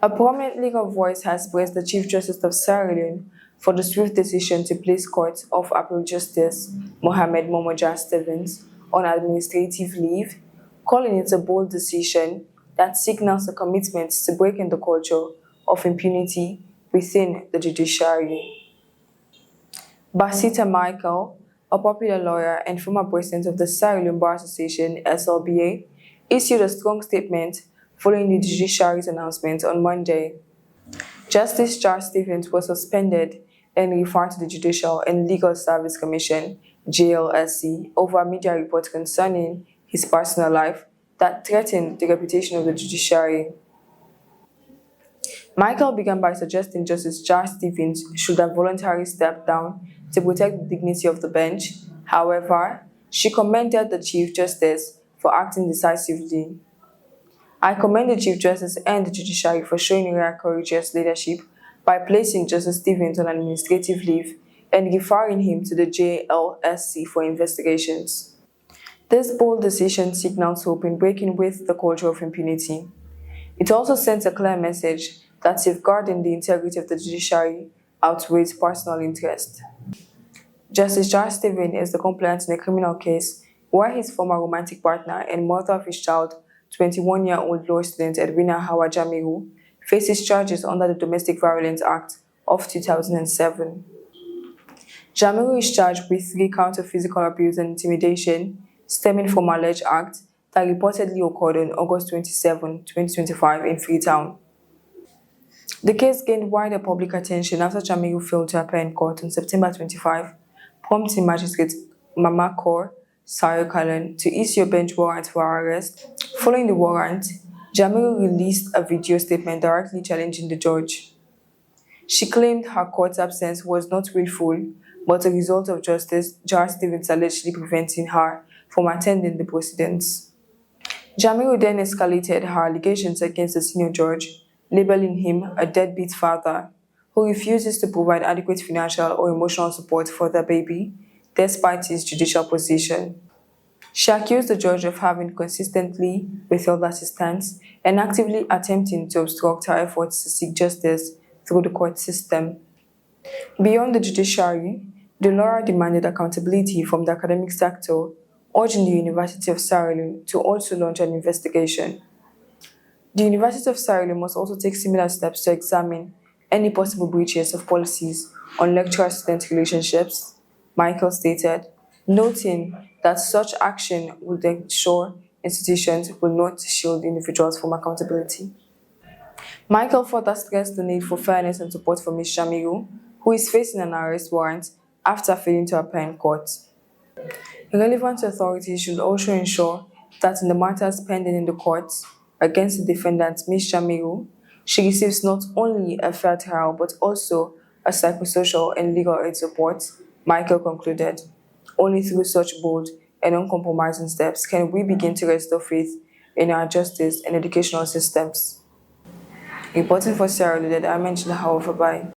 A prominent legal voice has praised the Chief Justice of Sierra Leone for the swift decision to place Court of Appeal Justice Momoh Jah-Stevens on administrative leave, calling it a bold decision that signals a commitment to breaking the culture of impunity within the judiciary. Basita Michael, a popular lawyer and former president of the Sierra Leone Bar Association (SLBA), issued a strong statement following the judiciary's announcement on Monday. Justice Jah-Stevens was suspended and referred to the Judicial and Legal Service Commission (JLSC) over a media report concerning his personal life that threatened the reputation of the judiciary. Michael began by suggesting Justice Jah-Stevens should have voluntarily stepped down to protect the dignity of the bench. However, she commended the Chief Justice for acting decisively. "I commend the Chief Justice and the judiciary for showing rare courageous leadership by placing Justice Stevens on administrative leave and referring him to the JLSC for investigations. This bold decision signals hope in breaking with the culture of impunity. It also sends a clear message that safeguarding the integrity of the judiciary outweighs personal interest." Justice Jah-Stevens is the complainant in a criminal case where his former romantic partner and mother of his child, 21-year-old law student Edwina Hawa Jamiru, faces charges under the Domestic Violence Act of 2007. Jamiru is charged with 3 counts of physical abuse and intimidation stemming from an alleged act that reportedly occurred on August 27, 2025 in Freetown. The case gained wider public attention after Jamiru failed to appear in court on September 25, prompting Magistrate Momoh Jah-Stevens to issue a bench warrant for her arrest. Following the warrant, Jamiru released a video statement directly challenging the judge. She claimed her court absence was not willful, but a result of Justice Jah-Stevens allegedly preventing her from attending the proceedings. Jamiru then escalated her allegations against the senior judge, labeling him a deadbeat father who refuses to provide adequate financial or emotional support for their baby, despite his judicial position. She accused the judge of having consistently withheld assistance and actively attempting to obstruct her efforts to seek justice through the court system. Beyond the judiciary, the lawyer demanded accountability from the academic sector, urging the University of Sierra Leone to also launch an investigation. The University of Sierra Leone must also take similar steps to examine any possible breaches of policies on lecturer-student relationships, Michael stated, noting that such action would ensure institutions will not shield individuals from accountability. Michael further stressed the need for fairness and support for Ms. Jamiru, who is facing an arrest warrant after failing to appear in court. Relevant authorities should also ensure that in the matters pending in the courts against the defendant, Ms. Jamiru, she receives not only a fair trial but also a psychosocial and legal aid support, Michael concluded. Only through such bold and uncompromising steps can we begin to restore faith in our justice and educational systems. Reporting for Sierra Leone, I mentioned how. Bye.